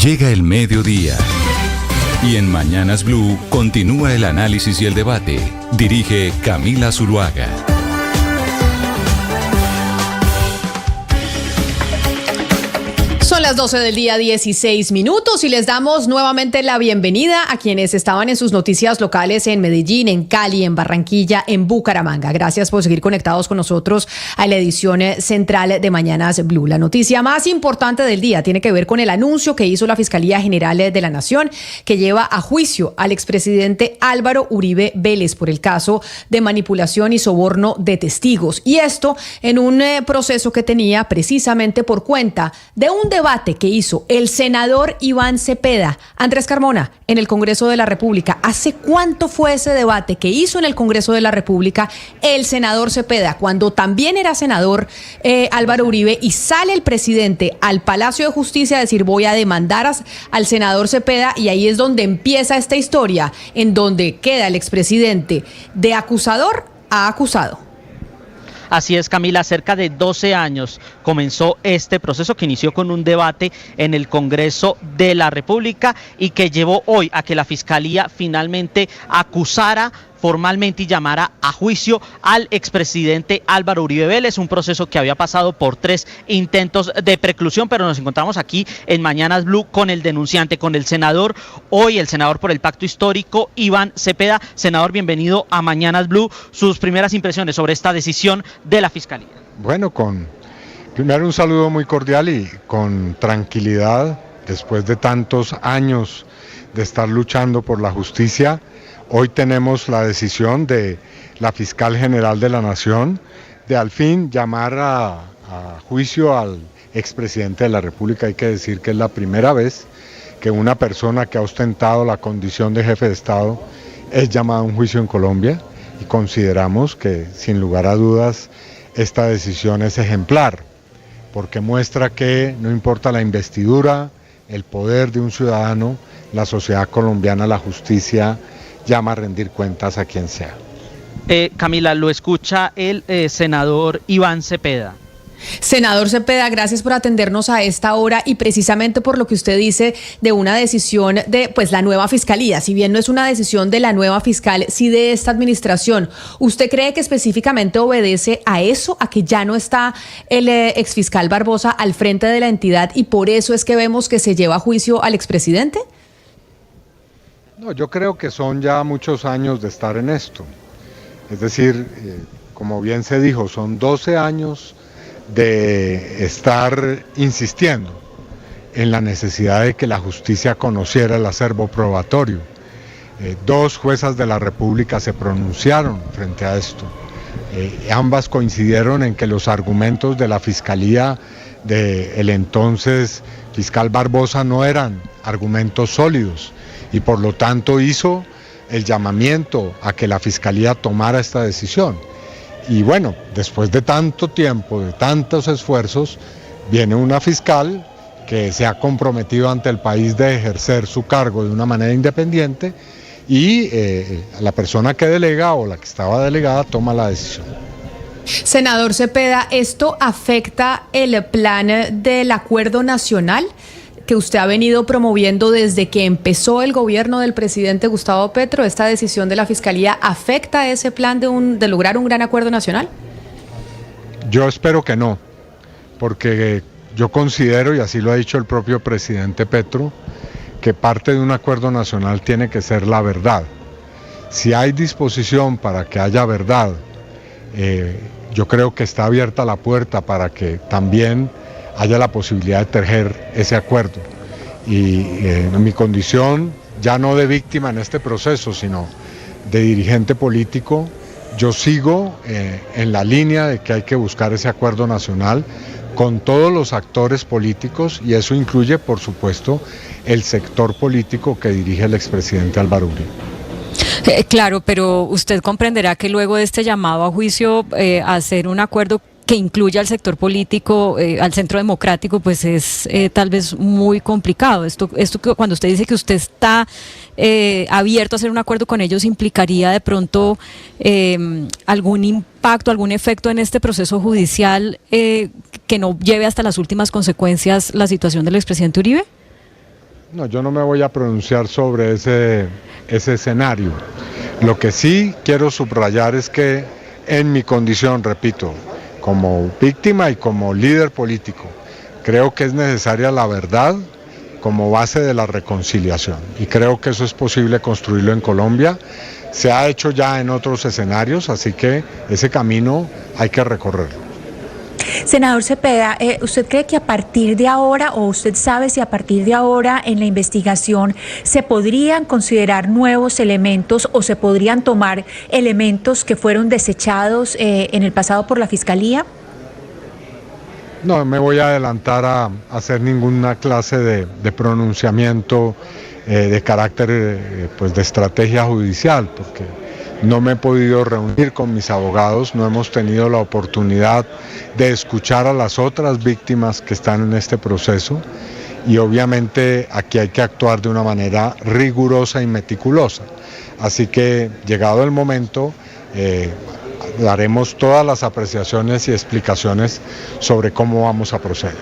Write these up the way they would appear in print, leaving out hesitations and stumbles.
Llega el mediodía. Y en Mañanas Blue continúa el análisis y el debate. Dirige Camila Zuluaga. Son las 12 del día, 16 minutos, y les damos nuevamente la bienvenida a quienes estaban en sus noticias locales en Medellín, en Cali, en Barranquilla, en Bucaramanga. Gracias por seguir conectados con nosotros a la edición central de Mañanas Blue. La noticia más importante del día tiene que ver con el anuncio que hizo la Fiscalía General de la Nación, que lleva a juicio al expresidente Álvaro Uribe Vélez por el caso de manipulación y soborno de testigos. Y esto en un proceso que tenía precisamente por cuenta de un debate que hizo el senador Iván Cepeda. Andrés Carmona, en el Congreso de la República. ¿Hace cuánto fue ese debate que hizo en el Congreso de la República el senador Cepeda, cuando también era senador Álvaro Uribe, y sale el presidente al Palacio de Justicia a decir: voy a demandar al senador Cepeda? Y ahí es donde empieza esta historia, en donde queda el expresidente de acusador a acusado. Así es, Camila, cerca de 12 años comenzó este proceso que inició con un debate en el Congreso de la República y que llevó hoy a que la Fiscalía finalmente acusara formalmente y llamara a juicio al expresidente Álvaro Uribe Vélez, un proceso que había pasado por 3 intentos de preclusión, pero nos encontramos aquí en Mañanas Blue con el denunciante, con el senador, hoy el senador por el Pacto Histórico, Iván Cepeda. Senador, bienvenido a Mañanas Blue. Sus primeras impresiones sobre esta decisión de la Fiscalía. Bueno, primero un saludo muy cordial y con tranquilidad, después de tantos años de estar luchando por la justicia. Hoy tenemos la decisión de la Fiscal General de la Nación de al fin llamar a juicio al expresidente de la República. Hay que decir que es la primera vez que una persona que ha ostentado la condición de jefe de Estado es llamada a un juicio en Colombia, y consideramos que sin lugar a dudas esta decisión es ejemplar, porque muestra que no importa la investidura, el poder de un ciudadano, la sociedad colombiana, la justicia llama a rendir cuentas a quien sea. Camila, lo escucha el senador Iván Cepeda. Senador Cepeda, gracias por atendernos a esta hora y precisamente por lo que usted dice de una decisión de la nueva fiscalía. Si bien no es una decisión de la nueva fiscal, sí de esta administración. ¿Usted cree que específicamente obedece a eso, a que ya no está el exfiscal Barbosa al frente de la entidad y por eso es que vemos que se lleva a juicio al expresidente? No, yo creo que son ya muchos años de estar en esto. Es decir, como bien se dijo, son 12 años de estar insistiendo en la necesidad de que la justicia conociera el acervo probatorio. 2 juezas de la República se pronunciaron frente a esto. Ambas coincidieron en que los argumentos de la Fiscalía del entonces fiscal Barbosa no eran argumentos sólidos, y por lo tanto hizo el llamamiento a que la Fiscalía tomara esta decisión. Y bueno, después de tanto tiempo, de tantos esfuerzos, viene una fiscal que se ha comprometido ante el país de ejercer su cargo de una manera independiente, y la persona que delega o la que estaba delegada toma la decisión. Senador Cepeda, ¿esto afecta el plan del acuerdo nacional que usted ha venido promoviendo desde que empezó el gobierno del presidente Gustavo Petro? ¿Esta decisión de la Fiscalía afecta ese plan de lograr un gran acuerdo nacional? Yo espero que no, porque yo considero, y así lo ha dicho el propio presidente Petro, que parte de un acuerdo nacional tiene que ser la verdad. Si hay disposición para que haya verdad, yo creo que está abierta la puerta para que también haya la posibilidad de tejer ese acuerdo. Y en mi condición, ya no de víctima en este proceso, sino de dirigente político, yo sigo en la línea de que hay que buscar ese acuerdo nacional con todos los actores políticos, y eso incluye, por supuesto, el sector político que dirige el expresidente Álvaro Uribe. Claro, pero usted comprenderá que luego de este llamado a juicio, hacer un acuerdo que incluya al sector político, al centro democrático, pues es tal vez muy complicado. Esto cuando usted dice que usted está abierto a hacer un acuerdo con ellos, ¿implicaría de pronto algún impacto, algún efecto en este proceso judicial que no lleve hasta las últimas consecuencias la situación del expresidente Uribe? No, yo no me voy a pronunciar sobre ese escenario. Lo que sí quiero subrayar es que en mi condición, repito, como víctima y como líder político, creo que es necesaria la verdad como base de la reconciliación. Y creo que eso es posible construirlo en Colombia. Se ha hecho ya en otros escenarios, así que ese camino hay que recorrerlo. Senador Cepeda, ¿usted cree que a partir de ahora, o usted sabe si a partir de ahora en la investigación se podrían considerar nuevos elementos o se podrían tomar elementos que fueron desechados en el pasado por la Fiscalía? No me voy a adelantar a hacer ninguna clase de pronunciamiento de carácter pues de estrategia judicial, porque no me he podido reunir con mis abogados, no hemos tenido la oportunidad de escuchar a las otras víctimas que están en este proceso y obviamente aquí hay que actuar de una manera rigurosa y meticulosa. Así que llegado el momento daremos todas las apreciaciones y explicaciones sobre cómo vamos a proceder.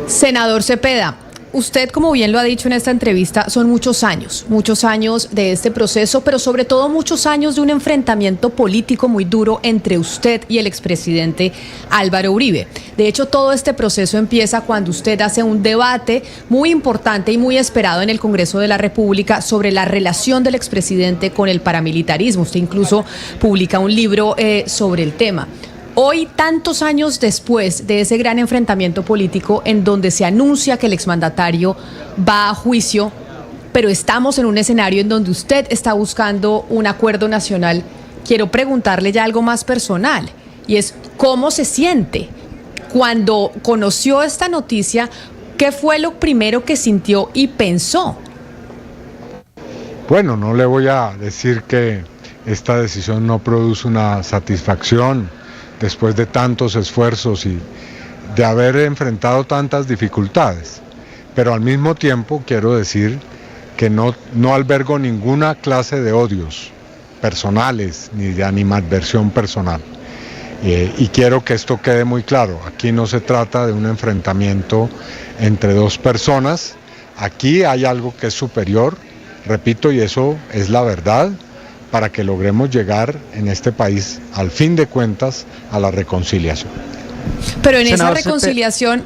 Senador Cepeda, usted, como bien lo ha dicho en esta entrevista, son muchos años de este proceso, pero sobre todo muchos años de un enfrentamiento político muy duro entre usted y el expresidente Álvaro Uribe. De hecho, todo este proceso empieza cuando usted hace un debate muy importante y muy esperado en el Congreso de la República sobre la relación del expresidente con el paramilitarismo. Usted incluso publica un libro sobre el tema. Hoy, tantos años después de ese gran enfrentamiento político en donde se anuncia que el exmandatario va a juicio, pero estamos en un escenario en donde usted está buscando un acuerdo nacional, quiero preguntarle ya algo más personal, y es ¿cómo se siente cuando conoció esta noticia? ¿Qué fue lo primero que sintió y pensó? Bueno, no le voy a decir que esta decisión no produce una satisfacción después de tantos esfuerzos y de haber enfrentado tantas dificultades. Pero al mismo tiempo quiero decir que no albergo ninguna clase de odios personales ni de animadversión personal. Y quiero que esto quede muy claro. Aquí no se trata de un enfrentamiento entre dos personas. Aquí hay algo que es superior, repito, y eso es la verdad, para que logremos llegar en este país, al fin de cuentas, a la reconciliación. Pero en esa reconciliación...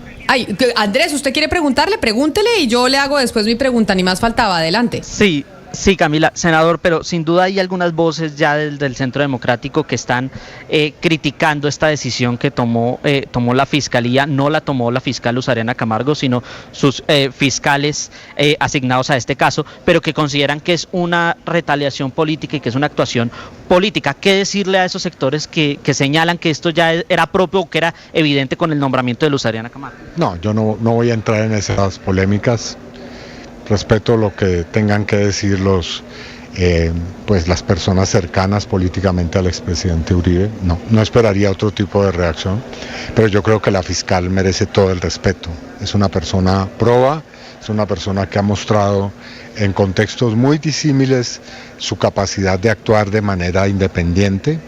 Andrés, ¿usted quiere preguntarle? Pregúntele y yo le hago después mi pregunta, ni más faltaba, adelante. Sí, Camila, senador, pero sin duda hay algunas voces ya del Centro Democrático que están criticando esta decisión que tomó la Fiscalía. No la tomó la fiscal Luz Ariana Camargo, sino sus fiscales asignados a este caso, pero que consideran que es una retaliación política y que es una actuación política. ¿Qué decirle a esos sectores que señalan que esto ya era propio o que era evidente con el nombramiento de Luz Ariana Camargo? No, yo no voy a entrar en esas polémicas. Respeto lo que tengan que decir pues las personas cercanas políticamente al expresidente Uribe. No esperaría otro tipo de reacción, pero yo creo que la fiscal merece todo el respeto. Es una persona proba, es una persona que ha mostrado en contextos muy disímiles su capacidad de actuar de manera independiente.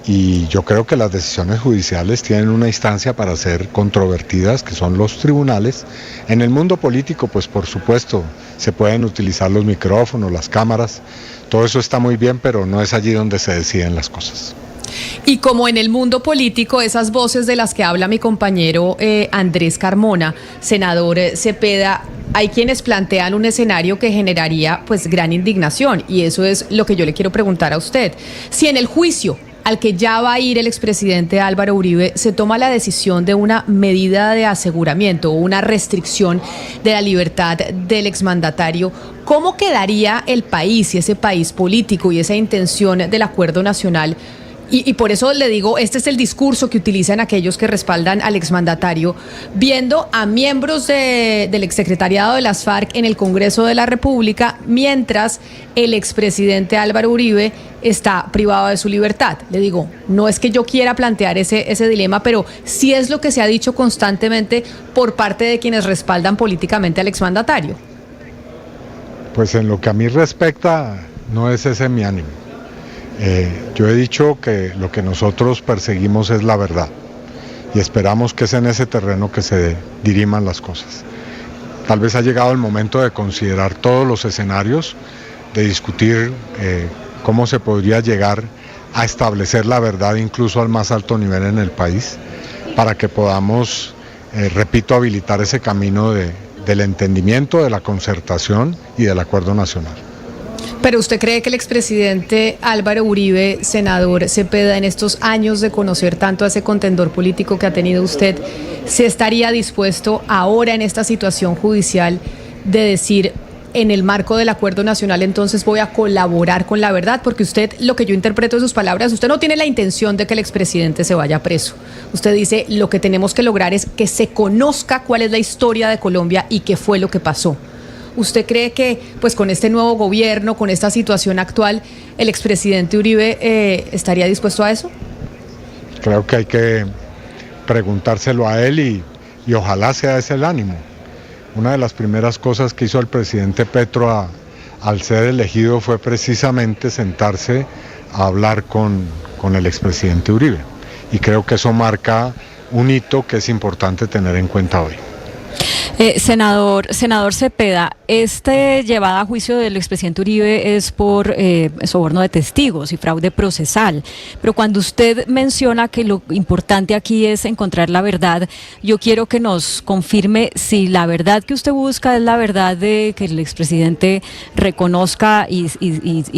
Y yo creo que las decisiones judiciales tienen una instancia para ser controvertidas, que son los tribunales. En el mundo político, pues por supuesto, se pueden utilizar los micrófonos, las cámaras, todo eso está muy bien, pero no es allí donde se deciden las cosas. Y como en el mundo político, esas voces de las que habla mi compañero Andrés Carmona, senador Cepeda, hay quienes plantean un escenario que generaría pues gran indignación, y eso es lo que yo le quiero preguntar a usted. Si en el juicio al que ya va a ir el expresidente Álvaro Uribe se toma la decisión de una medida de aseguramiento o una restricción de la libertad del exmandatario, ¿cómo quedaría el país y ese país político y esa intención del acuerdo nacional? Y por eso le digo, este es el discurso que utilizan aquellos que respaldan al exmandatario, viendo a miembros del exsecretariado de las FARC en el Congreso de la República, mientras el expresidente Álvaro Uribe está privado de su libertad. Le digo, no es que yo quiera plantear ese dilema, pero sí es lo que se ha dicho constantemente por parte de quienes respaldan políticamente al exmandatario. Pues en lo que a mí respecta, no es ese mi ánimo. Yo he dicho que lo que nosotros perseguimos es la verdad y esperamos que es en ese terreno que se diriman las cosas. tal vez ha llegado el momento de considerar todos los escenarios, de discutir cómo se podría llegar a establecer la verdad incluso al más alto nivel en el país, para que podamos, repito, habilitar ese camino del entendimiento, de la concertación y del acuerdo nacional. Pero ¿usted cree que el expresidente Álvaro Uribe, senador Cepeda, en estos años de conocer tanto a ese contendor político que ha tenido usted, se estaría dispuesto ahora en esta situación judicial de decir, en el marco del acuerdo nacional, entonces voy a colaborar con la verdad? Porque usted, lo que yo interpreto de sus palabras, usted no tiene la intención de que el expresidente se vaya preso. Usted dice, lo que tenemos que lograr es que se conozca cuál es la historia de Colombia y qué fue lo que pasó. ¿Usted cree que, pues, con este nuevo gobierno, con esta situación actual, el expresidente Uribe estaría dispuesto a eso? Creo que hay que preguntárselo a él y ojalá sea ese el ánimo. Una de las primeras cosas que hizo el presidente Petro al ser elegido fue precisamente sentarse a hablar con el expresidente Uribe. Y creo que eso marca un hito que es importante tener en cuenta hoy. Senador Cepeda, llevada a juicio del expresidente Uribe es por soborno de testigos y fraude procesal, pero cuando usted menciona que lo importante aquí es encontrar la verdad, yo quiero que nos confirme si la verdad que usted busca es la verdad de que el expresidente reconozca y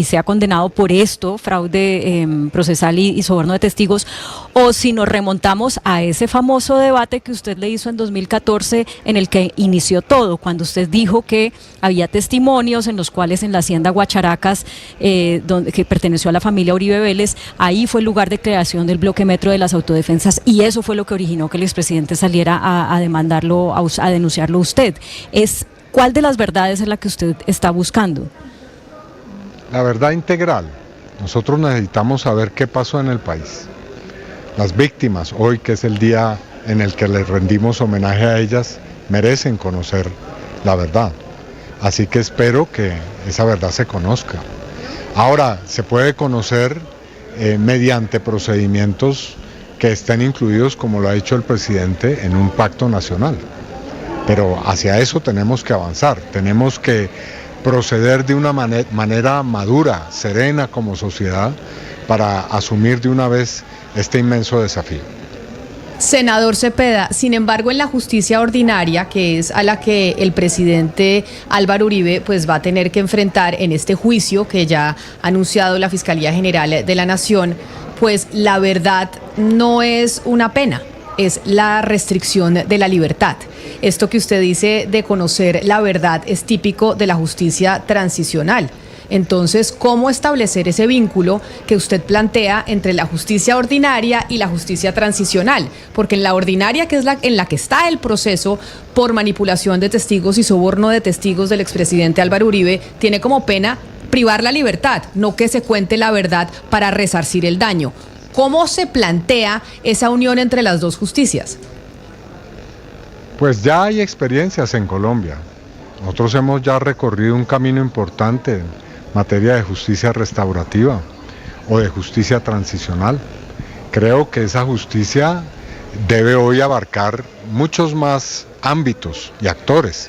sea condenado por esto, fraude procesal y soborno de testigos, o si nos remontamos a ese famoso debate que usted le hizo en 2014 en el que inició todo, cuando usted dijo que había testimonios en los cuales en la hacienda Guacharacas, que perteneció a la familia Uribe Vélez, ahí fue el lugar de creación del bloque metro de las autodefensas, y eso fue lo que originó que el expresidente saliera a demandarlo, a denunciarlo usted. ¿Cuál de las verdades es la que usted está buscando? La verdad integral. Nosotros necesitamos saber qué pasó en el país. Las víctimas, hoy que es el día en el que les rendimos homenaje a ellas, merecen conocer la verdad. Así que espero que esa verdad se conozca. Ahora, se puede conocer mediante procedimientos que estén incluidos, como lo ha dicho el presidente, en un pacto nacional. Pero hacia eso tenemos que avanzar, tenemos que proceder de una manera madura, serena como sociedad, para asumir de una vez este inmenso desafío. Senador Cepeda, sin embargo, en la justicia ordinaria, que es a la que el presidente Álvaro Uribe pues va a tener que enfrentar en este juicio que ya ha anunciado la Fiscalía General de la Nación, pues la verdad no es una pena, es la restricción de la libertad. Esto que usted dice de conocer la verdad es típico de la justicia transicional. Entonces, ¿cómo establecer ese vínculo que usted plantea entre la justicia ordinaria y la justicia transicional? Porque en la ordinaria, que es en la que está el proceso por manipulación de testigos y soborno de testigos del expresidente Álvaro Uribe, tiene como pena privar la libertad, no que se cuente la verdad para resarcir el daño. ¿Cómo se plantea esa unión entre las dos justicias? Pues ya hay experiencias en Colombia. Nosotros hemos ya recorrido un camino importante en materia de justicia restaurativa o de justicia transicional. Creo que esa justicia debe hoy abarcar muchos más ámbitos y actores.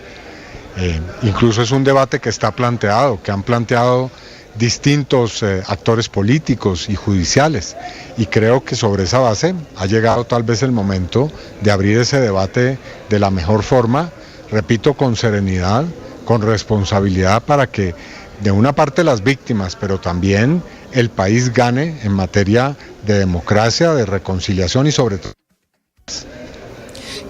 Incluso es un debate que está planteado, que han planteado distintos actores políticos y judiciales, y creo que sobre esa base ha llegado tal vez el momento de abrir ese debate de la mejor forma, repito, con serenidad, con responsabilidad, para que de una parte las víctimas, pero también el país gane en materia de democracia, de reconciliación y sobre todo.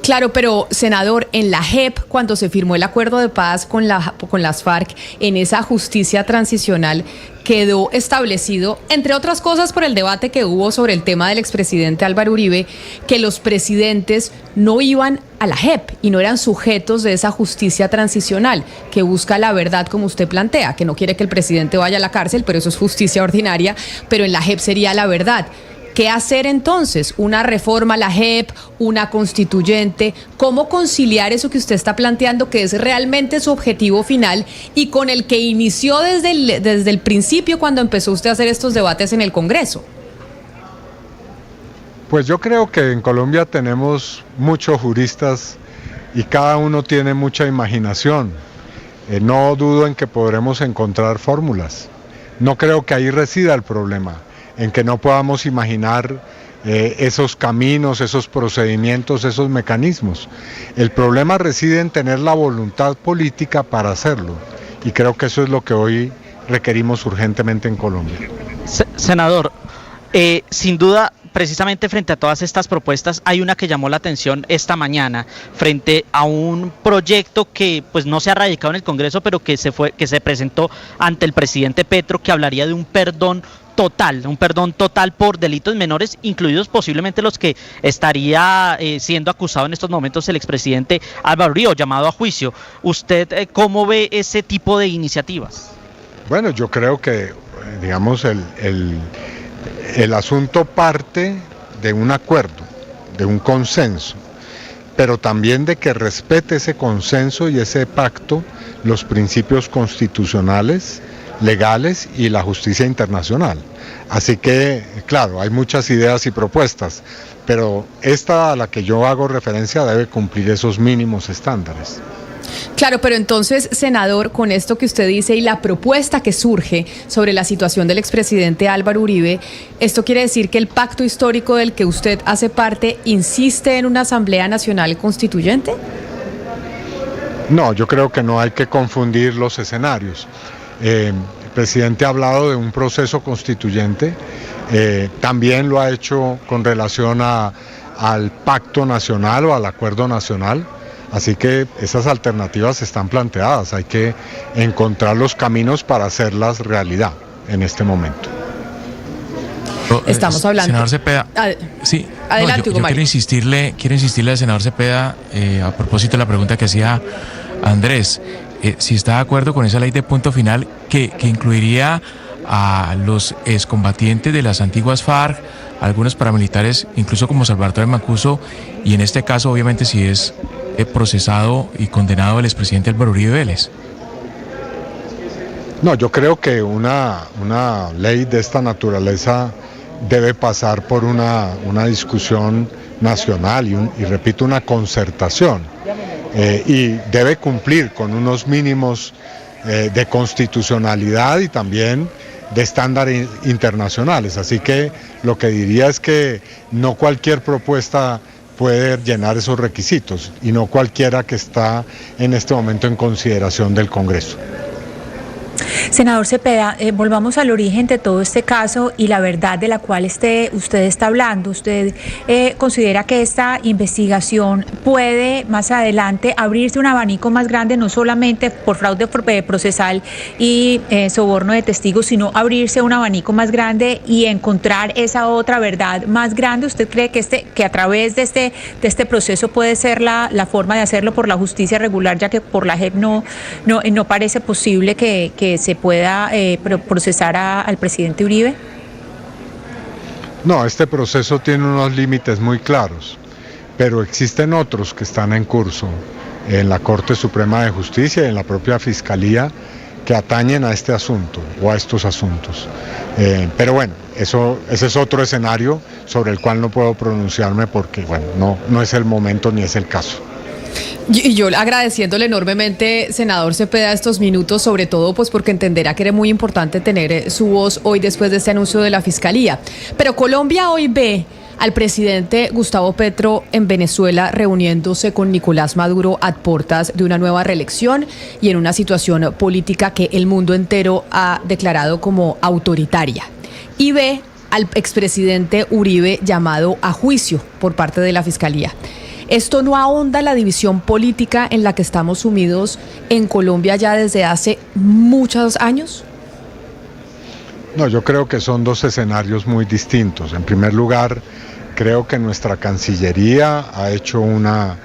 Claro, pero senador, en la JEP, cuando se firmó el acuerdo de paz con las FARC, en esa justicia transicional quedó establecido, entre otras cosas por el debate que hubo sobre el tema del expresidente Álvaro Uribe, que los presidentes no iban a la JEP y no eran sujetos de esa justicia transicional que busca la verdad, como usted plantea, que no quiere que el presidente vaya a la cárcel, pero eso es justicia ordinaria, pero en la JEP sería la verdad. ¿Qué hacer entonces? ¿Una reforma a la JEP? ¿Una constituyente? ¿Cómo conciliar eso que usted está planteando, que es realmente su objetivo final y con el que inició desde el principio cuando empezó usted a hacer estos debates en el Congreso? Pues yo creo que en Colombia tenemos muchos juristas y cada uno tiene mucha imaginación. No dudo en que podremos encontrar fórmulas. No creo que ahí resida el problema, en que no podamos imaginar esos caminos, esos procedimientos, esos mecanismos. El problema reside en tener la voluntad política para hacerlo, y creo que eso es lo que hoy requerimos urgentemente en Colombia. Senador, sin duda, precisamente frente a todas estas propuestas, hay una que llamó la atención esta mañana, frente a un proyecto que pues no se ha radicado en el Congreso, pero que se presentó ante el presidente Petro, que hablaría de un perdón total por delitos menores, incluidos posiblemente los que estaría siendo acusado en estos momentos el expresidente Álvaro Uribe, llamado a juicio. ¿Usted cómo ve ese tipo de iniciativas? Bueno, yo creo que, digamos, el asunto parte de un acuerdo, de un consenso, pero también de que respete ese consenso y ese pacto los principios constitucionales, legales y la justicia internacional. Así que, claro, hay muchas ideas y propuestas, pero esta a la que yo hago referencia debe cumplir esos mínimos estándares. Claro, pero entonces, senador, con esto que usted dice y la propuesta que surge sobre la situación del expresidente Álvaro Uribe, ¿esto quiere decir que el pacto histórico del que usted hace parte insiste en una Asamblea Nacional Constituyente? No, yo creo que no hay que confundir los escenarios. El presidente ha hablado de un proceso constituyente, también lo ha hecho con relación al pacto nacional o al acuerdo nacional. Así que esas alternativas están planteadas, hay que encontrar los caminos para hacerlas realidad en este momento. Estamos hablando. Senador Cepeda, sí, adelante, yo quiero insistirle al senador Cepeda a propósito de la pregunta que hacía Andrés, si está de acuerdo con esa ley de punto final que incluiría a los excombatientes de las antiguas FARC, algunos paramilitares, incluso como Salvatore Mancuso, y en este caso obviamente si es procesado y condenado el expresidente Álvaro Uribe Vélez. No, yo creo que una ley de esta naturaleza debe pasar por una discusión nacional y repito, una concertación, y debe cumplir con unos mínimos de constitucionalidad y también de estándares internacionales. Así que lo que diría es que no cualquier propuesta puede llenar esos requisitos y no cualquiera que está en este momento en consideración del Congreso. Senador Cepeda, volvamos al origen de todo este caso y la verdad de la cual usted está hablando. ¿Usted considera que esta investigación puede más adelante abrirse un abanico más grande, no solamente por fraude procesal y soborno de testigos, sino abrirse un abanico más grande y encontrar esa otra verdad más grande? ¿Usted cree que a través de este proceso puede ser la forma de hacerlo por la justicia regular, ya que por la JEP no parece posible que se pueda procesar al presidente Uribe? No, este proceso tiene unos límites muy claros, pero existen otros que están en curso en la Corte Suprema de Justicia y en la propia Fiscalía que atañen a este asunto o a estos asuntos. Pero bueno, ese es otro escenario sobre el cual no puedo pronunciarme porque bueno, no es el momento ni es el caso. Y yo agradeciéndole enormemente, senador Cepeda, estos minutos, sobre todo pues porque entenderá que era muy importante tener su voz hoy después de este anuncio de la Fiscalía. Pero Colombia hoy ve al presidente Gustavo Petro en Venezuela reuniéndose con Nicolás Maduro a puertas de una nueva reelección y en una situación política que el mundo entero ha declarado como autoritaria. Y ve al expresidente Uribe llamado a juicio por parte de la Fiscalía. ¿Esto no ahonda la división política en la que estamos sumidos en Colombia ya desde hace muchos años? No, yo creo que son dos escenarios muy distintos. En primer lugar, creo que nuestra Cancillería ha hecho una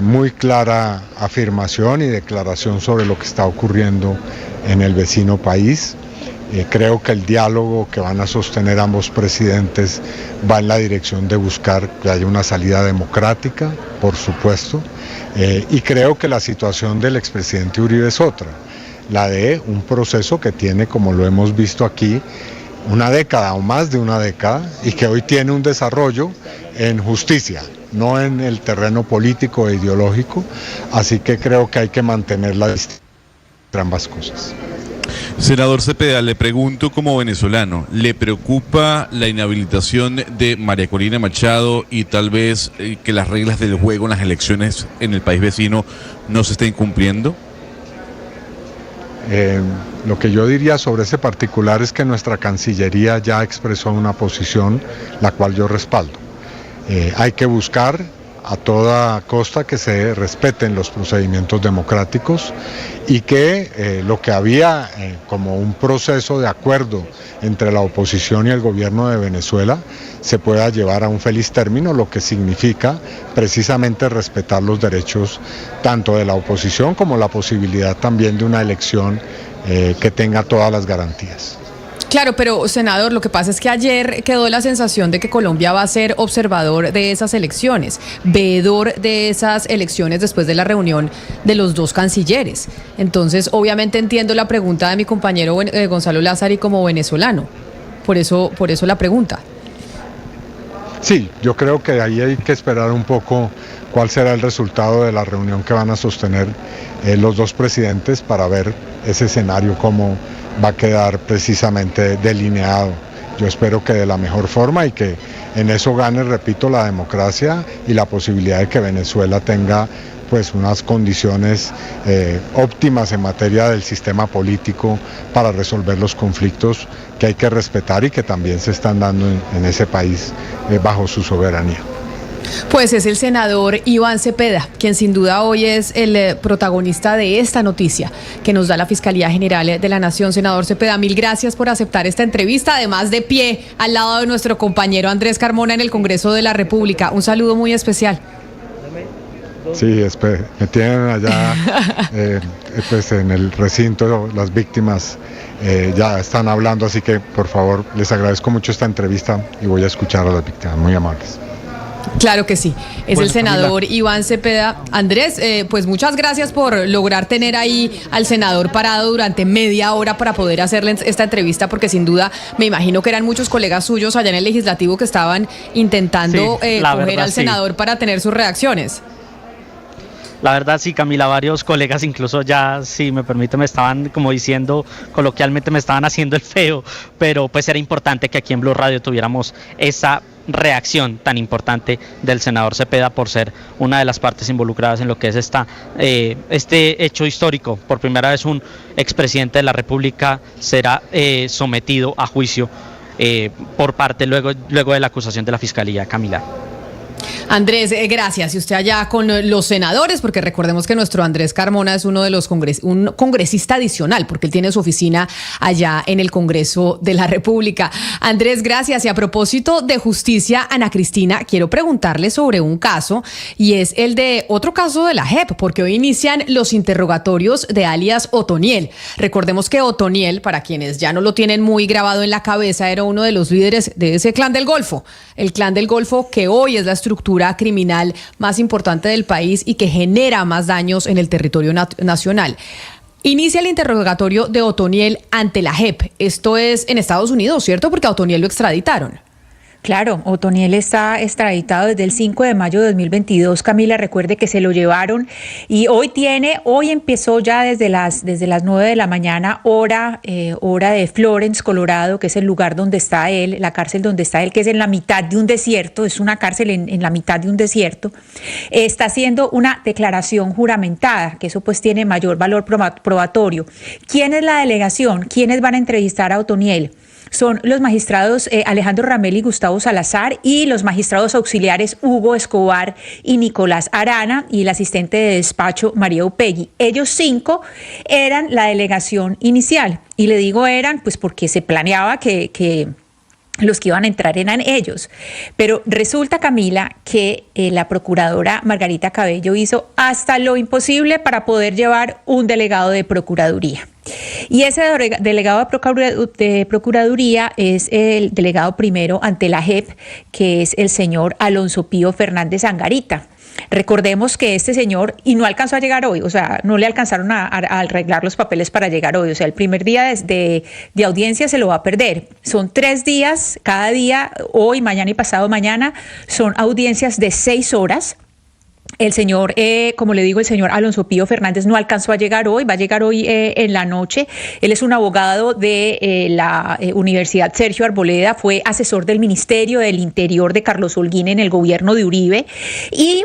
muy clara afirmación y declaración sobre lo que está ocurriendo en el vecino país. Creo que el diálogo que van a sostener ambos presidentes va en la dirección de buscar que haya una salida democrática, por supuesto, y creo que la situación del expresidente Uribe es otra, la de un proceso que tiene, como lo hemos visto aquí, una década o más de una década y que hoy tiene un desarrollo en justicia, no en el terreno político e ideológico, así que creo que hay que mantener la distancia entre ambas cosas. Senador Cepeda, le pregunto como venezolano, ¿le preocupa la inhabilitación de María Corina Machado y tal vez que las reglas del juego en las elecciones en el país vecino no se estén cumpliendo? Lo que yo diría sobre ese particular es que nuestra Cancillería ya expresó una posición la cual yo respaldo. Hay que buscar a toda costa que se respeten los procedimientos democráticos y que lo que había como un proceso de acuerdo entre la oposición y el gobierno de Venezuela se pueda llevar a un feliz término, lo que significa precisamente respetar los derechos tanto de la oposición como la posibilidad también de una elección que tenga todas las garantías. Claro, pero senador, lo que pasa es que ayer quedó la sensación de que Colombia va a ser observador de esas elecciones, veedor de esas elecciones después de la reunión de los dos cancilleres. Entonces, obviamente entiendo la pregunta de mi compañero Gonzalo Lázari como venezolano. Por eso la pregunta. Sí, yo creo que ahí hay que esperar un poco cuál será el resultado de la reunión que van a sostener los dos presidentes para ver ese escenario cómo va a quedar precisamente delineado. Yo espero que de la mejor forma y que en eso gane, repito, la democracia y la posibilidad de que Venezuela tenga pues unas condiciones óptimas en materia del sistema político para resolver los conflictos que hay que respetar y que también se están dando en ese país bajo su soberanía. Pues es el senador Iván Cepeda, quien sin duda hoy es el protagonista de esta noticia que nos da la Fiscalía General de la Nación. Senador Cepeda, mil gracias por aceptar esta entrevista, además de pie al lado de nuestro compañero Andrés Carmona en el Congreso de la República. Un saludo muy especial. Sí, me tienen allá pues en el recinto, las víctimas ya están hablando, así que por favor les agradezco mucho esta entrevista y voy a escuchar a las víctimas, muy amables. Claro que sí, es Bueno, el senador Camila. Iván Cepeda. Andrés, pues muchas gracias por lograr tener ahí al senador parado durante media hora para poder hacerle esta entrevista, porque sin duda me imagino que eran muchos colegas suyos allá en el legislativo que estaban intentando coger al senador para tener sus reacciones. La verdad sí, Camila, varios colegas incluso ya, si me permite, me estaban como diciendo, coloquialmente me estaban haciendo el feo, pero pues era importante que aquí en Blue Radio tuviéramos esa reacción tan importante del senador Cepeda por ser una de las partes involucradas en lo que es este hecho histórico. Por primera vez un expresidente de la República será sometido a juicio por parte luego de la acusación de la Fiscalía. Camila. Andrés, gracias. Y usted allá con los senadores, porque recordemos que nuestro Andrés Carmona es uno de los un congresista adicional, porque él tiene su oficina allá en el Congreso de la República. Andrés, gracias. Y a propósito de justicia, Ana Cristina, quiero preguntarle sobre un caso, y es el de otro caso de la JEP, porque hoy inician los interrogatorios de alias Otoniel. Recordemos que Otoniel, para quienes ya no lo tienen muy grabado en la cabeza, era uno de los líderes de ese clan del Golfo, el clan del Golfo que hoy es la estructura criminal más importante del país y que genera más daños en el territorio nacional. Inicia el interrogatorio de Otoniel ante la JEP. Esto es en Estados Unidos, ¿cierto? Porque a Otoniel lo extraditaron. Claro, Otoniel está extraditado desde el 5 de mayo de 2022. Camila, recuerde que se lo llevaron y hoy empezó ya desde las 9 de la mañana, hora de Florence, Colorado, que es el lugar donde está él, la cárcel donde está él, que es en la mitad de un desierto, es una cárcel en la mitad de un desierto. Está haciendo una declaración juramentada, que eso pues tiene mayor valor probatorio. ¿Quién es la delegación? ¿Quiénes van a entrevistar a Otoniel? Son los magistrados Alejandro Ramel y Gustavo Salazar y los magistrados auxiliares Hugo Escobar y Nicolás Arana y el asistente de despacho María Upegui. Ellos 5 eran la delegación inicial y le digo eran pues porque se planeaba que los que iban a entrar eran ellos. Pero resulta, Camila, que la procuradora Margarita Cabello hizo hasta lo imposible para poder llevar un delegado de Procuraduría. Y ese delegado de Procuraduría es el delegado primero ante la JEP, que es el señor Alonso Pío Fernández Angarita. Recordemos que este señor, y no alcanzó a llegar hoy, o sea, no le alcanzaron a arreglar los papeles para llegar hoy, o sea, el primer día de audiencia se lo va a perder. Son 3 días, cada día, hoy, mañana y pasado mañana, son audiencias de 6 horas. El señor, como le digo, el señor Alonso Pío Fernández no alcanzó a llegar hoy, va a llegar hoy en la noche. Él es un abogado de la Universidad Sergio Arboleda, fue asesor del Ministerio del Interior de Carlos Holguín en el gobierno de Uribe y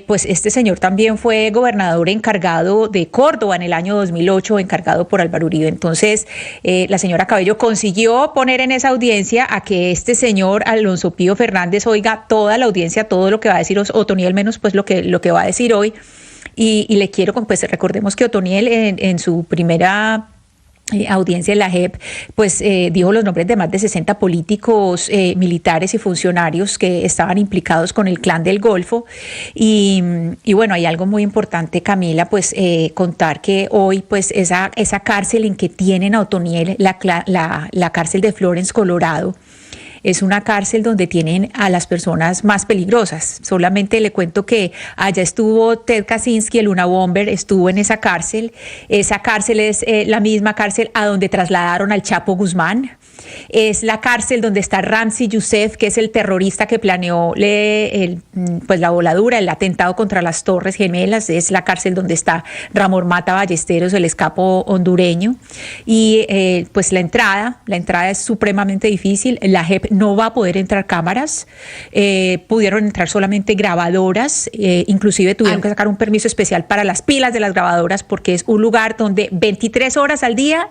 pues este señor también fue gobernador encargado de Córdoba en el año 2008, encargado por Álvaro Uribe. Entonces, la señora Cabello consiguió poner en esa audiencia a que este señor Alonso Pío Fernández oiga toda la audiencia, todo lo que va a decir Otoniel, menos pues lo que va a decir hoy, y le quiero, pues recordemos que Otoniel en su primera audiencia en la JEP, pues dijo los nombres de más de 60 políticos, militares y funcionarios que estaban implicados con el Clan del Golfo, y bueno, hay algo muy importante, Camila, pues contar que hoy pues esa cárcel en que tienen a Otoniel, la cárcel de Florence, Colorado, es una cárcel donde tienen a las personas más peligrosas. Solamente le cuento que allá estuvo Ted Kaczynski, el Unabomber, estuvo en esa cárcel. Esa cárcel es la misma cárcel a donde trasladaron al Chapo Guzmán. Es la cárcel donde está Ramzi Youssef, que es el terrorista que planeó pues la voladura, el atentado contra las Torres Gemelas. Es la cárcel donde está Ramón Mata Ballesteros, el escapo hondureño. Y pues la entrada es supremamente difícil. La JEP no va a poder entrar cámaras, pudieron entrar solamente grabadoras, inclusive tuvieron que sacar un permiso especial para las pilas de las grabadoras porque es un lugar donde 23 horas al día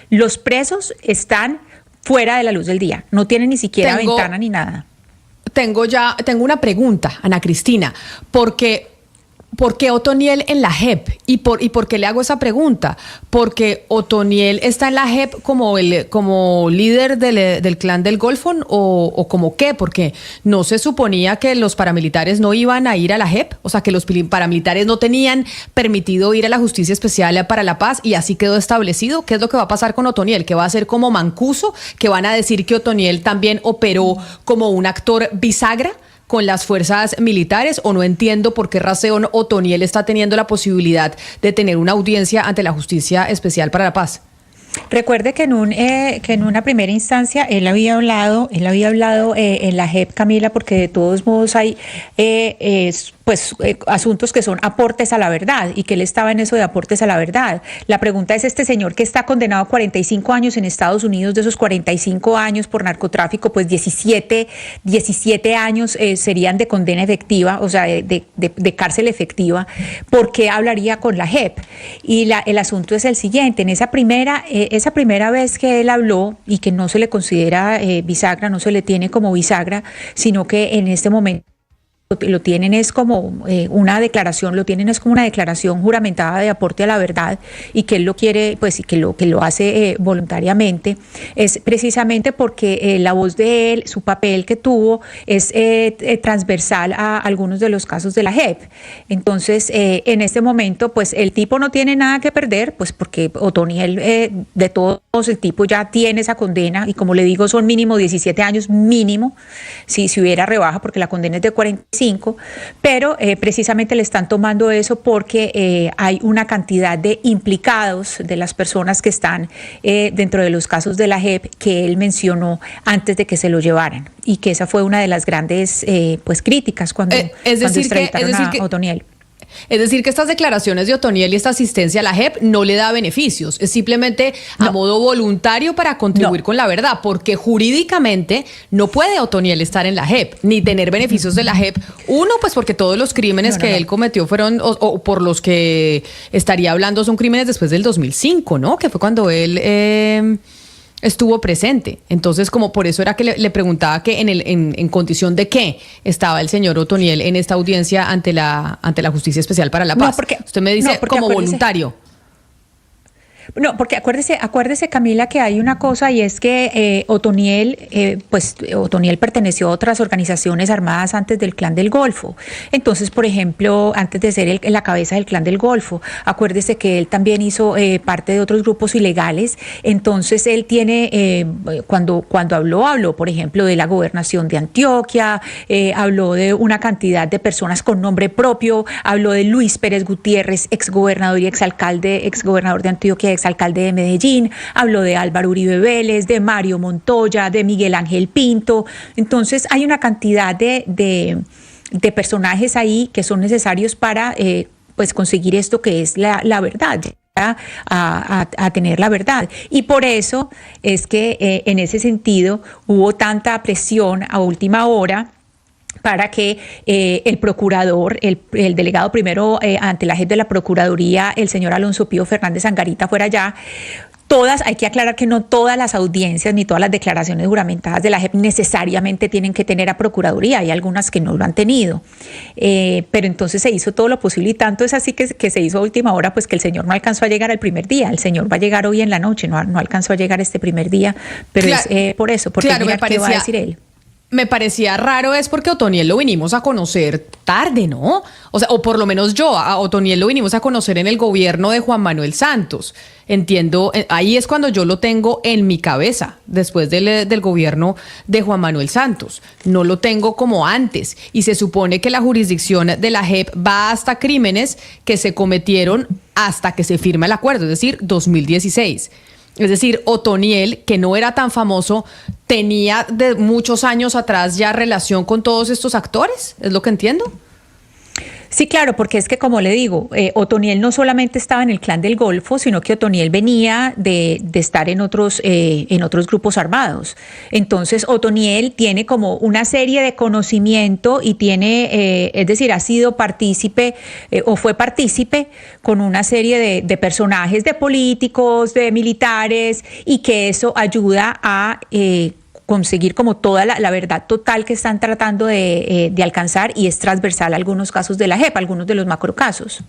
los presos están fuera de la luz del día, no tienen ni siquiera ventana ni nada. Tengo una pregunta, Ana Cristina, ¿por qué Otoniel en la JEP? ¿Y por qué le hago esa pregunta? Porque Otoniel está en la JEP como líder del Clan del Golfo o como qué, porque no se suponía que los paramilitares no iban a ir a la JEP, o sea que los paramilitares no tenían permitido ir a la Justicia Especial para la Paz y así quedó establecido. ¿Qué es lo que va a pasar con Otoniel? ¿Que va a ser como Mancuso? ¿Que van a decir que Otoniel también operó como un actor bisagra con las fuerzas militares, o no entiendo por qué razón Otoniel está teniendo la posibilidad de tener una audiencia ante la Justicia Especial para la Paz? Recuerde que en una primera instancia él había hablado en la JEP, Camila, porque de todos modos hay asuntos que son aportes a la verdad y que él estaba en eso de aportes a la verdad. La pregunta es, este señor que está condenado a 45 años en Estados Unidos, de esos 45 años por narcotráfico, pues 17 años serían de condena efectiva, o sea, de cárcel efectiva. ¿Por qué hablaría con la JEP? Y el asunto es el siguiente, en esa primera vez que él habló y que no se le considera bisagra, no se le tiene como bisagra, sino que en este momento lo tienen es como una declaración, juramentada de aporte a la verdad y que él lo quiere, pues, y que lo hace voluntariamente, es precisamente porque la voz de él, su papel que tuvo es transversal a algunos de los casos de la JEP. Entonces, en este momento, pues el tipo no tiene nada que perder, pues porque Otoniel, de todos, el tipo ya tiene esa condena y como le digo, son mínimo 17 años, mínimo, si hubiera rebaja, porque la condena es de 45, pero precisamente le están tomando eso porque hay una cantidad de implicados de las personas que están dentro de los casos de la JEP que él mencionó antes de que se lo llevaran, y que esa fue una de las grandes pues críticas cuando extraditaron a Otoniel. Es decir, que estas declaraciones de Otoniel y esta asistencia a la JEP no le da beneficios, es simplemente a modo voluntario para contribuir con la verdad, porque jurídicamente no puede Otoniel estar en la JEP, ni tener beneficios de la JEP. Uno, pues porque todos los crímenes que él cometió fueron, o por los que estaría hablando, son crímenes después del 2005, ¿no? Que fue cuando él estuvo presente. Entonces, como por eso era que le preguntaba que en condición de qué estaba el señor Otoniel en esta audiencia ante la Justicia Especial para la Paz. No, porque, usted me dice como voluntario. No, porque acuérdese Camila, que hay una cosa, y es que Otoniel perteneció a otras organizaciones armadas antes del Clan del Golfo. Entonces, por ejemplo, antes de ser la cabeza del Clan del Golfo, acuérdese que él también hizo parte de otros grupos ilegales. Entonces, él tiene, cuando habló, por ejemplo, de la gobernación de Antioquia, habló de una cantidad de personas con nombre propio, habló de Luis Pérez Gutiérrez, exgobernador y exgobernador de Antioquia, exalcalde de Medellín, habló de Álvaro Uribe Vélez, de Mario Montoya, de Miguel Ángel Pinto. Entonces hay una cantidad de personajes ahí que son necesarios para pues conseguir esto que es la verdad. A tener la verdad, y por eso es que en ese sentido hubo tanta presión a última hora para que el procurador, el delegado primero ante la jefe de la Procuraduría, el señor Alonso Pío Fernández Angarita, fuera allá. Hay que aclarar que no todas las audiencias ni todas las declaraciones juramentadas de la JEP necesariamente tienen que tener a Procuraduría, hay algunas que no lo han tenido, pero entonces se hizo todo lo posible, y tanto es así que se hizo a última hora, pues que el señor no alcanzó a llegar el primer día, el señor va a llegar hoy en la noche, no alcanzó a llegar este primer día, pero claro, es por eso, porque claro, mira qué va a decir él. Me parecía raro es porque Otoniel lo vinimos a conocer tarde, ¿no? O sea, o por lo menos yo, a Otoniel lo vinimos a conocer en el gobierno de Juan Manuel Santos. Entiendo, ahí es cuando yo lo tengo en mi cabeza, después del gobierno de Juan Manuel Santos. No lo tengo como antes. Y se supone que la jurisdicción de la JEP va hasta crímenes que se cometieron hasta que se firma el acuerdo, es decir, 2016. Es decir, Otoniel, que no era tan famoso, tenía de muchos años atrás ya relación con todos estos actores, ¿es lo que entiendo? Sí, claro, porque es que, como le digo, Otoniel no solamente estaba en el Clan del Golfo, sino que Otoniel venía de estar en otros grupos armados. Entonces, Otoniel tiene como una serie de conocimiento y tiene, es decir, ha sido partícipe o fue partícipe con una serie de personajes, de políticos, de militares, y que eso ayuda a conseguir como toda la verdad total que están tratando de alcanzar, y es transversal a algunos casos de la JEP, algunos de los macrocasos.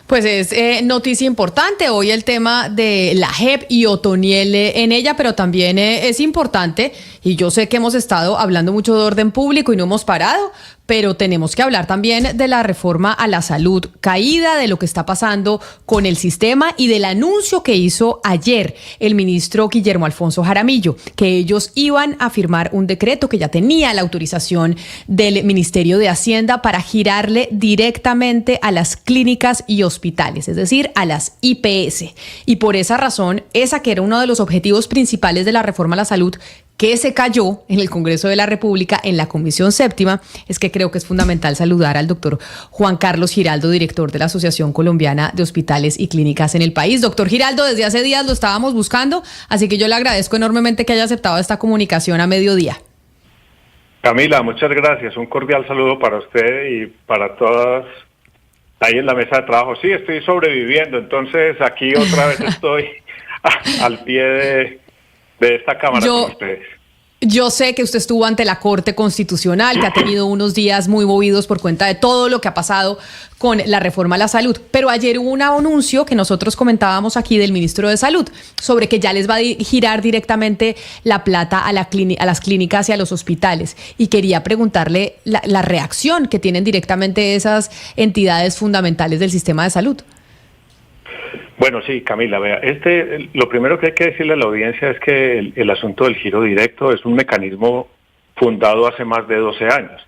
Pues es noticia importante hoy el tema de la JEP y Otoniel en ella, pero también es importante, y yo sé que hemos estado hablando mucho de orden público y no hemos parado, pero tenemos que hablar también de la reforma a la salud caída, de lo que está pasando con el sistema y del anuncio que hizo ayer el ministro Guillermo Alfonso Jaramillo, que ellos iban a firmar un decreto que ya tenía la autorización del Ministerio de Hacienda para girarle directamente a las clínicas y hospitales, es decir, a las IPS. Y por esa razón, esa que era uno de los objetivos principales de la reforma a la salud, que se cayó en el Congreso de la República, en la Comisión Séptima, es que creo que es fundamental saludar al doctor Juan Carlos Giraldo, director de la Asociación Colombiana de Hospitales y Clínicas en el país. Doctor Giraldo, desde hace días lo estábamos buscando, así que yo le agradezco enormemente que haya aceptado esta comunicación a mediodía. Camila, muchas gracias. Un cordial saludo para usted y para todas ahí en la mesa de trabajo. Sí, estoy sobreviviendo, entonces aquí otra vez estoy al pie de esta Cámara con ustedes. Yo sé que usted estuvo ante la Corte Constitucional, que ha tenido unos días muy movidos por cuenta de todo lo que ha pasado con la reforma a la salud, pero ayer hubo un anuncio que nosotros comentábamos aquí del ministro de Salud sobre que ya les va a girar directamente la plata a las clínicas y a los hospitales, y quería preguntarle la reacción que tienen directamente esas entidades fundamentales del sistema de salud. Bueno, sí, Camila, vea, lo primero que hay que decirle a la audiencia es que el asunto del giro directo es un mecanismo fundado hace más de 12 años,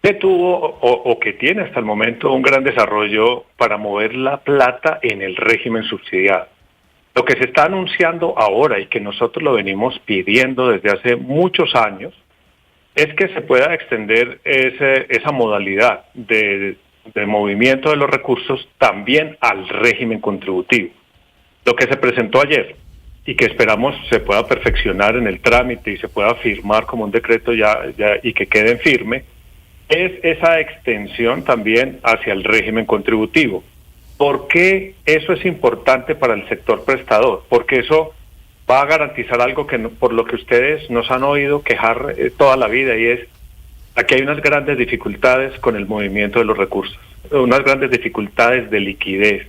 que tuvo o que tiene hasta el momento un gran desarrollo para mover la plata en el régimen subsidiado. Lo que se está anunciando ahora y que nosotros lo venimos pidiendo desde hace muchos años es que se pueda extender esa modalidad de movimiento de los recursos también al régimen contributivo. Lo que se presentó ayer y que esperamos se pueda perfeccionar en el trámite y se pueda firmar como un decreto ya y que quede en firme, es esa extensión también hacia el régimen contributivo. ¿Por qué eso es importante para el sector prestador? Porque eso va a garantizar algo que por lo que ustedes nos han oído quejar toda la vida, y es: aquí hay unas grandes dificultades con el movimiento de los recursos, unas grandes dificultades de liquidez.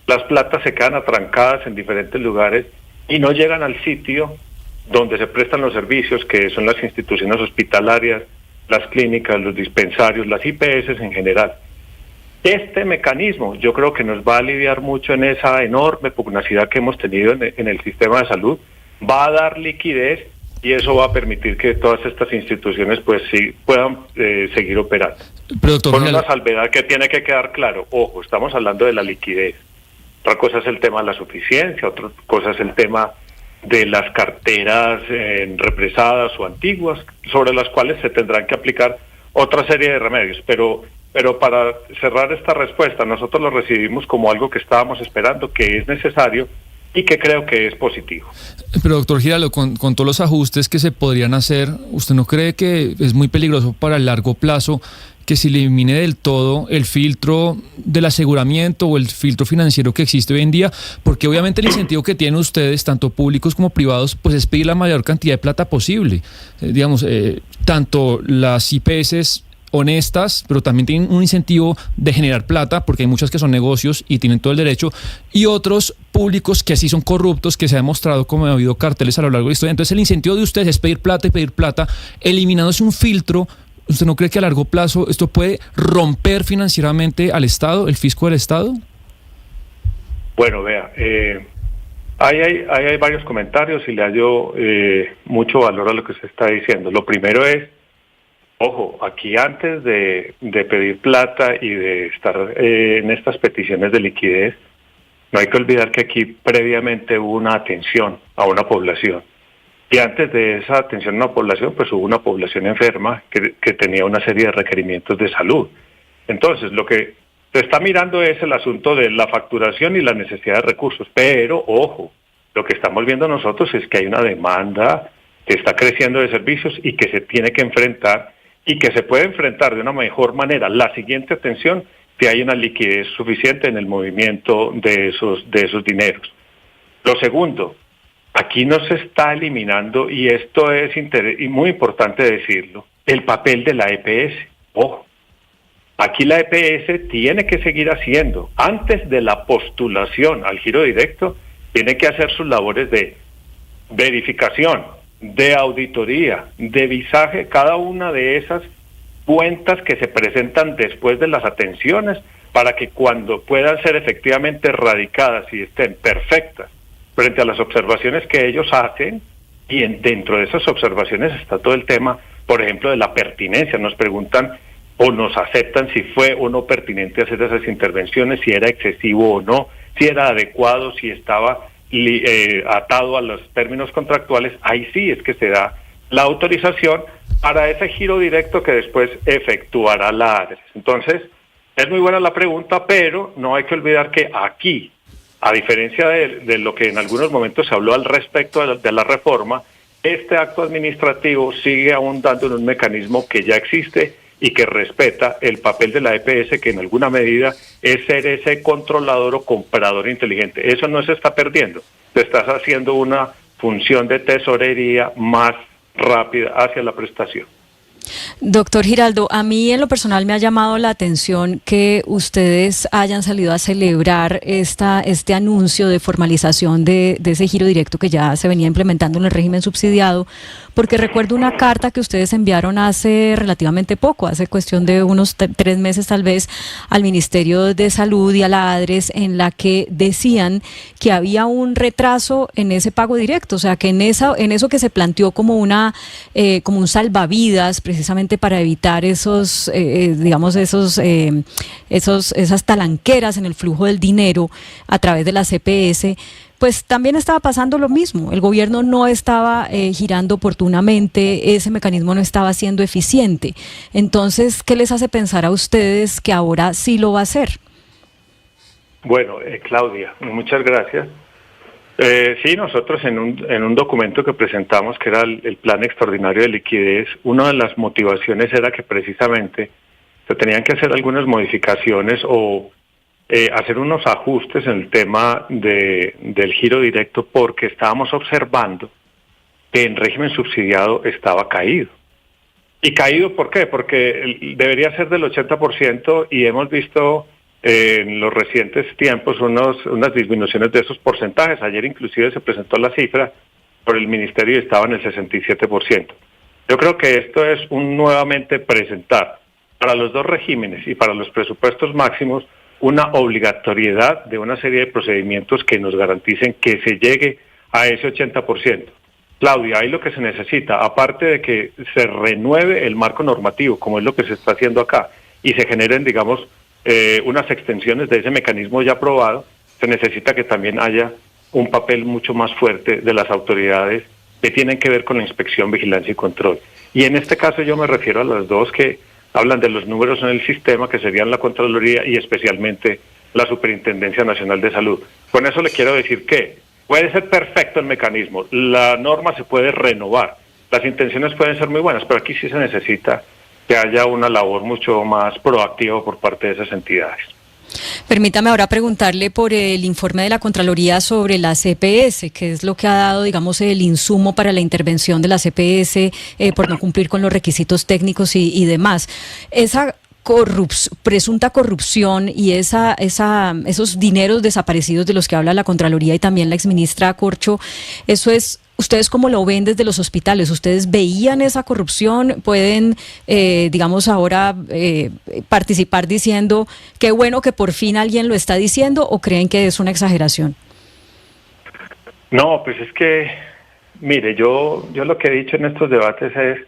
las platas se quedan atrancadas en diferentes lugares y no llegan al sitio donde se prestan los servicios, que son las instituciones hospitalarias, las clínicas, los dispensarios, las IPS en general. Este mecanismo yo creo que nos va a aliviar mucho en esa enorme pugnacidad que hemos tenido en el sistema de salud, va a dar liquidez y eso va a permitir que todas estas instituciones pues sí puedan seguir operando. Pero, doctor, con una salvedad que tiene que quedar claro, ojo, estamos hablando de la liquidez. Otra cosa es el tema de la suficiencia, otra cosa es el tema de las carteras represadas o antiguas, sobre las cuales se tendrán que aplicar otra serie de remedios. Pero para cerrar esta respuesta, nosotros lo recibimos como algo que estábamos esperando, que es necesario y que creo que es positivo. Pero, doctor Giraldo, con todos los ajustes que se podrían hacer, ¿usted no cree que es muy peligroso para el largo plazo que se elimine del todo el filtro del aseguramiento o el filtro financiero que existe hoy en día? Porque obviamente el incentivo que tienen ustedes, tanto públicos como privados, pues es pedir la mayor cantidad de plata posible. Tanto las IPS honestas, pero también tienen un incentivo de generar plata, porque hay muchas que son negocios y tienen todo el derecho, y otros públicos que así son corruptos, que se ha demostrado como ha habido carteles a lo largo de la historia. Entonces el incentivo de ustedes es pedir plata y pedir plata, eliminándose un filtro. ¿Usted no cree que a largo plazo esto puede romper financieramente al Estado, el fisco del Estado? Bueno, vea, hay varios comentarios y le hallo mucho valor a lo que se está diciendo. Lo primero es, ojo, aquí antes de pedir plata y de estar en estas peticiones de liquidez, no hay que olvidar que aquí previamente hubo una atención a una población. Y antes de esa atención a una población, pues hubo una población enferma que tenía una serie de requerimientos de salud. Entonces, lo que se está mirando es el asunto de la facturación y la necesidad de recursos. Pero, ojo, lo que estamos viendo nosotros es que hay una demanda que está creciendo de servicios y que se tiene que enfrentar y que se puede enfrentar de una mejor manera la siguiente atención si hay una liquidez suficiente en el movimiento de esos dineros. Lo segundo, aquí no se está eliminando, y esto es muy importante decirlo, el papel de la EPS. Ojo, aquí la EPS tiene que seguir haciendo, antes de la postulación al giro directo, tiene que hacer sus labores de verificación, de auditoría, de visaje, cada una de esas cuentas que se presentan después de las atenciones, para que cuando puedan ser efectivamente erradicadas y estén perfectas frente a las observaciones que ellos hacen, y dentro de esas observaciones está todo el tema, por ejemplo, de la pertinencia. Nos preguntan o nos aceptan si fue o no pertinente hacer esas intervenciones, si era excesivo o no, si era adecuado, si estaba atado a los términos contractuales. Ahí sí es que se da la autorización para ese giro directo que después efectuará la ARES. Entonces, es muy buena la pregunta, pero no hay que olvidar que aquí, a diferencia de lo que en algunos momentos se habló al respecto de la reforma, este acto administrativo sigue aún dando un mecanismo que ya existe y que respeta el papel de la EPS, que en alguna medida es ser ese controlador o comprador inteligente. Eso no se está perdiendo. Te estás haciendo una función de tesorería más rápida hacia la prestación. Doctor Giraldo, a mí en lo personal me ha llamado la atención que ustedes hayan salido a celebrar este anuncio de formalización de ese giro directo que ya se venía implementando en el régimen subsidiado, porque recuerdo una carta que ustedes enviaron hace relativamente poco, hace cuestión de unos 3 meses tal vez, al Ministerio de Salud y a la ADRES, en la que decían que había un retraso en ese pago directo, o sea que en eso que se planteó como como un salvavidas precisamente para evitar esas talanqueras en el flujo del dinero a través de la CPS, pues también estaba pasando lo mismo. El gobierno no estaba girando oportunamente, ese mecanismo no estaba siendo eficiente. Entonces, ¿qué les hace pensar a ustedes que ahora sí lo va a hacer? Bueno, Claudia, muchas gracias. Sí, nosotros en un documento que presentamos, que era el Plan Extraordinario de Liquidez, una de las motivaciones era que precisamente se tenían que hacer algunas modificaciones o hacer unos ajustes en el tema del giro directo, porque estábamos observando que en régimen subsidiado estaba caído. ¿Y caído por qué? Porque debería ser del 80% y hemos visto en los recientes tiempos unas disminuciones de esos porcentajes. Ayer inclusive se presentó la cifra por el Ministerio y estaba en el 67%. Yo creo que esto es nuevamente presentar para los dos regímenes y para los presupuestos máximos una obligatoriedad de una serie de procedimientos que nos garanticen que se llegue a ese 80%. Claudia, ahí lo que se necesita, aparte de que se renueve el marco normativo, como es lo que se está haciendo acá, y se generen, digamos, unas extensiones de ese mecanismo ya aprobado, se necesita que también haya un papel mucho más fuerte de las autoridades que tienen que ver con la inspección, vigilancia y control. Y en este caso yo me refiero a las dos que hablan de los números en el sistema, que serían la Contraloría y especialmente la Superintendencia Nacional de Salud. Con eso le quiero decir que puede ser perfecto el mecanismo, la norma se puede renovar, las intenciones pueden ser muy buenas, pero aquí sí se necesita que haya una labor mucho más proactiva por parte de esas entidades. Permítame ahora preguntarle por el informe de la Contraloría sobre las EPS, que es lo que ha dado, digamos, el insumo para la intervención de las EPS por no cumplir con los requisitos técnicos y demás. Esa presunta corrupción y esos dineros desaparecidos de los que habla la Contraloría y también la exministra Corcho, eso es, ¿ustedes cómo lo ven desde los hospitales? ¿Ustedes veían esa corrupción? ¿Pueden, digamos, ahora participar diciendo qué bueno que por fin alguien lo está diciendo o creen que es una exageración? No, pues es que, mire, yo lo que he dicho en estos debates es,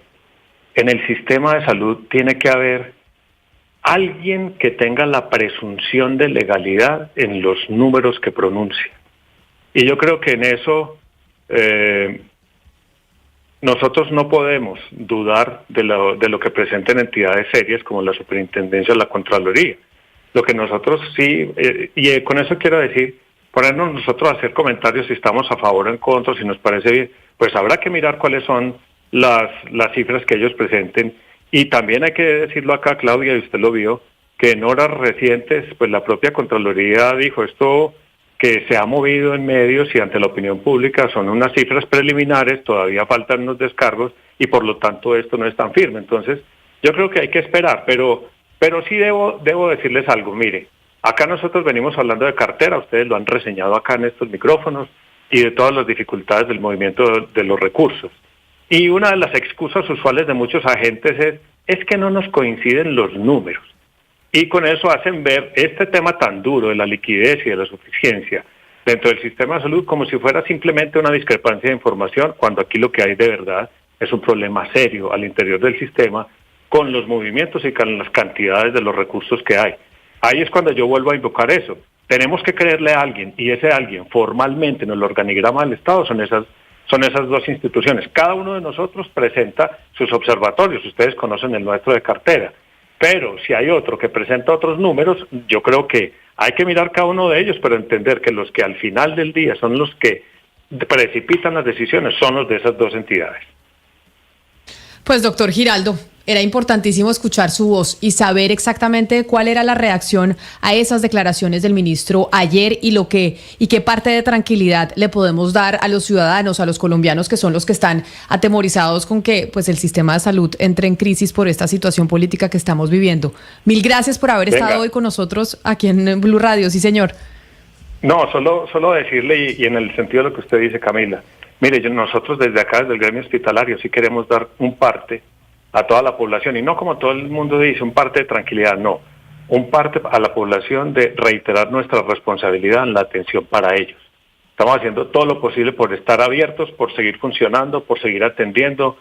en el sistema de salud tiene que haber alguien que tenga la presunción de legalidad en los números que pronuncia. Y yo creo que en eso nosotros no podemos dudar de lo que presenten entidades serias como la Superintendencia o la Contraloría. Lo que nosotros sí, y con eso quiero decir, ponernos nosotros a hacer comentarios si estamos a favor o en contra, si nos parece bien, pues habrá que mirar cuáles son las cifras que ellos presenten. Y también hay que decirlo acá, Claudia, y usted lo vio, que en horas recientes, pues la propia Contraloría dijo esto que se ha movido en medios y ante la opinión pública son unas cifras preliminares, todavía faltan unos descargos y por lo tanto esto no es tan firme. Entonces, yo creo que hay que esperar, pero sí debo decirles algo. Mire, acá nosotros venimos hablando de cartera, ustedes lo han reseñado acá en estos micrófonos y de todas las dificultades del movimiento de los recursos. Y una de las excusas usuales de muchos agentes es que no nos coinciden los números. Y con eso hacen ver este tema tan duro de la liquidez y de la suficiencia dentro del sistema de salud como si fuera simplemente una discrepancia de información, cuando aquí lo que hay de verdad es un problema serio al interior del sistema con los movimientos y con las cantidades de los recursos que hay. Ahí es cuando yo vuelvo a invocar eso. Tenemos que creerle a alguien, y ese alguien formalmente en el organigrama del Estado son esas dos instituciones. Cada uno de nosotros presenta sus observatorios, ustedes conocen el nuestro de cartera, pero si hay otro que presenta otros números, yo creo que hay que mirar cada uno de ellos, pero entender que los que al final del día son los que precipitan las decisiones son los de esas dos entidades. Pues doctor Giraldo, era importantísimo escuchar su voz y saber exactamente cuál era la reacción a esas declaraciones del ministro ayer y qué parte de tranquilidad le podemos dar a los ciudadanos, a los colombianos que son los que están atemorizados con que pues el sistema de salud entre en crisis por esta situación política que estamos viviendo. Mil gracias por haber estado hoy con nosotros aquí en Blue Radio. Sí, señor. No, solo decirle y en el sentido de lo que usted dice, Camila. Mire, nosotros desde acá, desde el gremio hospitalario, sí queremos dar un parte a toda la población, y no como todo el mundo dice, un parte de tranquilidad, no, un parte a la población de reiterar nuestra responsabilidad en la atención para ellos. Estamos haciendo todo lo posible por estar abiertos, por seguir funcionando, por seguir atendiendo,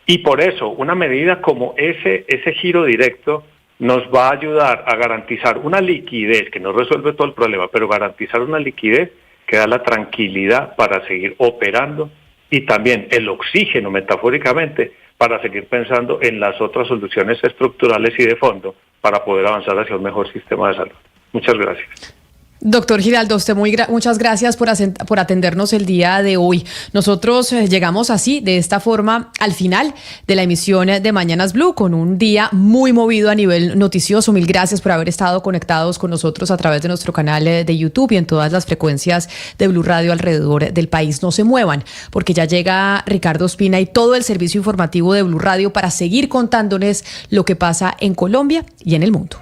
y por eso una medida como ese giro directo nos va a ayudar a garantizar una liquidez, que no resuelve todo el problema, pero garantizar una liquidez que da la tranquilidad para seguir operando y también el oxígeno, metafóricamente, para seguir pensando en las otras soluciones estructurales y de fondo para poder avanzar hacia un mejor sistema de salud. Muchas gracias. Doctor Giraldo, usted muchas gracias por atendernos el día de hoy. Nosotros llegamos así, de esta forma, al final de la emisión de Mañanas Blue, con un día muy movido a nivel noticioso. Mil gracias por haber estado conectados con nosotros a través de nuestro canal de YouTube y en todas las frecuencias de Blue Radio alrededor del país. No se muevan, porque ya llega Ricardo Ospina y todo el servicio informativo de Blue Radio para seguir contándoles lo que pasa en Colombia y en el mundo.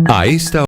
A esta